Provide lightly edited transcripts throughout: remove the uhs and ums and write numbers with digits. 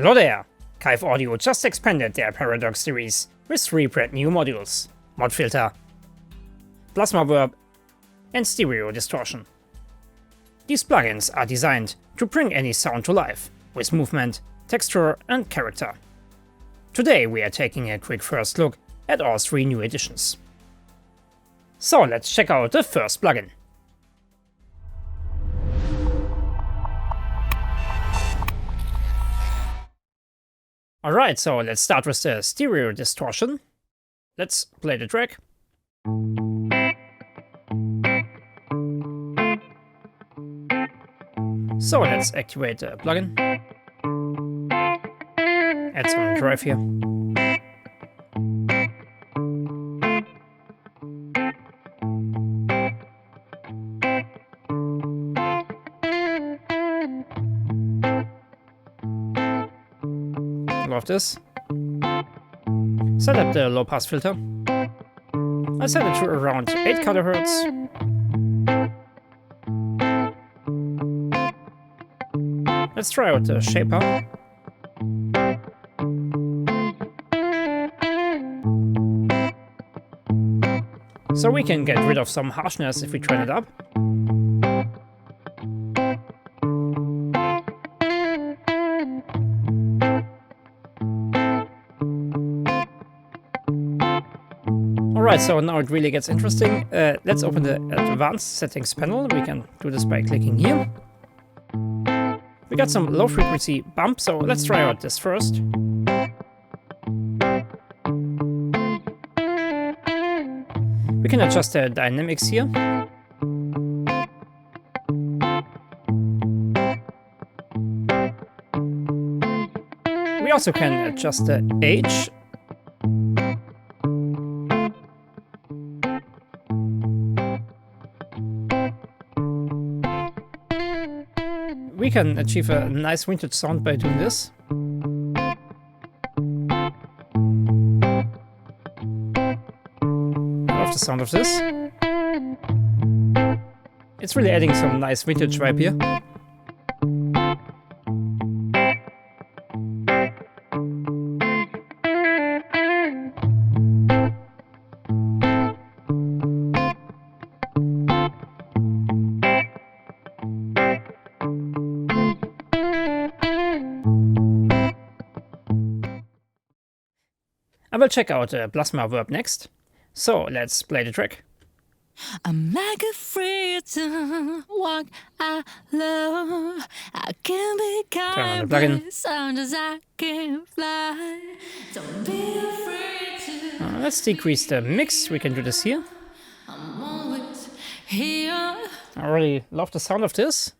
Hello there! Kiive Audio just expanded their Paradox series with 3 brand new modules: Mod Filter, PlasmaVerb, and Stereo Distortion. These plugins are designed to bring any sound to life, with movement, texture, and character. Today we are taking a quick first look at all 3 new additions. So let's check out the first plugin. Alright, so let's start with the Stereo Distortion. Let's play the track. So let's activate the plugin. Add some drive here. Love this. Set up the low pass filter. I set it to around 8 kHz. Let's try out the shaper. So we can get rid of some harshness if we turn it up. Alright, so now it really gets interesting. Let's open the advanced settings panel. We can do this by clicking here. We got some low frequency bump, so let's try out this first. We can adjust the dynamics here. We also can adjust the age. We can achieve a nice vintage sound by doing this. I love the sound of this. It's really adding some nice vintage vibe here. I will check out PlasmaVerb next. So let's play the track. I'm like a freedom walk I love. I can be Turn on kind, the plugin. but sound as I can fly. Don't be afraid to. Let's decrease the mix. We can do this here. I'm always here. I really love the sound of this.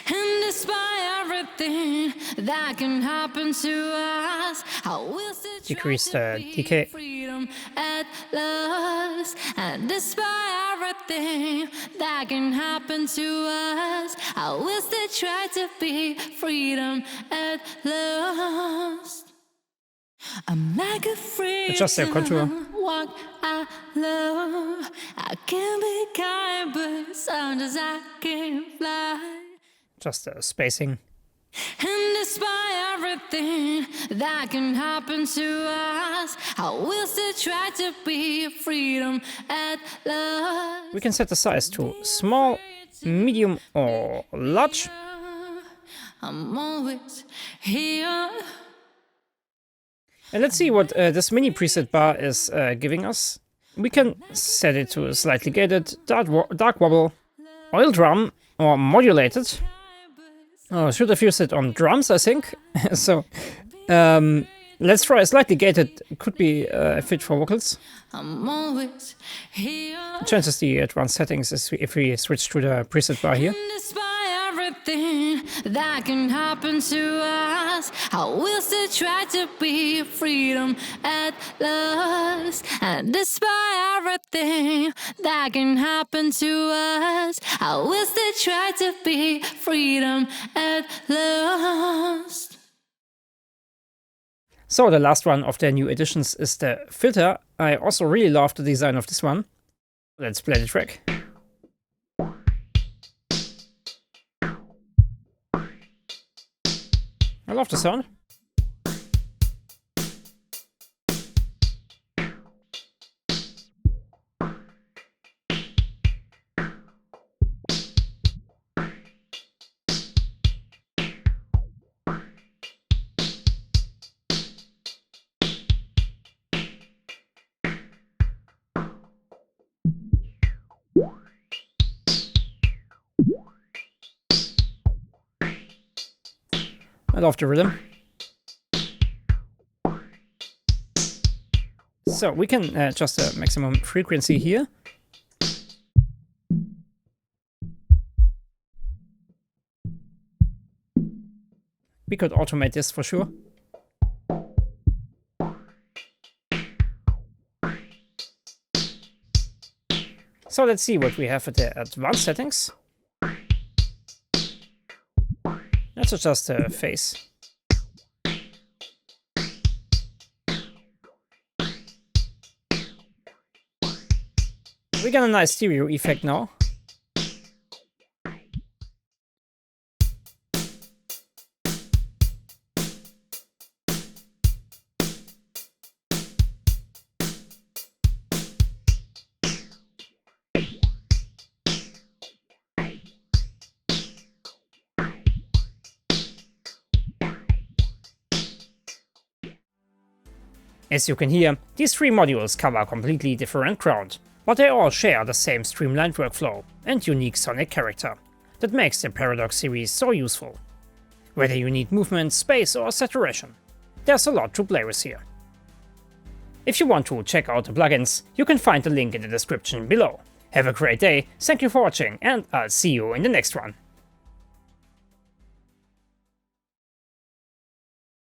And despite everything that can happen to us, I will still try Decrease to the be decay. freedom at last. And despite everything that can happen to us, I will still try to be freedom at last. I'm like a freedom Adjust the contour. walk I love. I can be kind, but sound as I can fly. Just the spacing. And despite everything that can happen to us, I will still try to be freedom at last. We can set the size to small, medium, or large. I'm always here. And let's see what this mini preset bar is giving us. We can set it to slightly gated, dark wobble, oil drum, or modulated. Oh, should have used it on drums, I think. So let's try a slightly gated. Could be a fit for vocals. I'm always here. Changes the advanced settings if we switch to the preset bar here. And despite everything that can happen to us, I will still try to be freedom at last. And despite everything that can happen to us, I will still try to be freedom at last. So the last one of the new additions is the filter. I also really love the design of this one. Let's play the track. I love the sound. I love the rhythm. So we can adjust the maximum frequency here. We could automate this for sure. So let's see what we have at the advanced settings. Let's adjust the phase. We got a nice stereo effect now. As you can hear, these three modules cover completely different ground, but they all share the same streamlined workflow and unique sonic character that makes the Paradox series so useful. Whether you need movement, space or saturation, there's a lot to play with here. If you want to check out the plugins, you can find the link in the description below. Have a great day, thank you for watching, and I'll see you in the next one.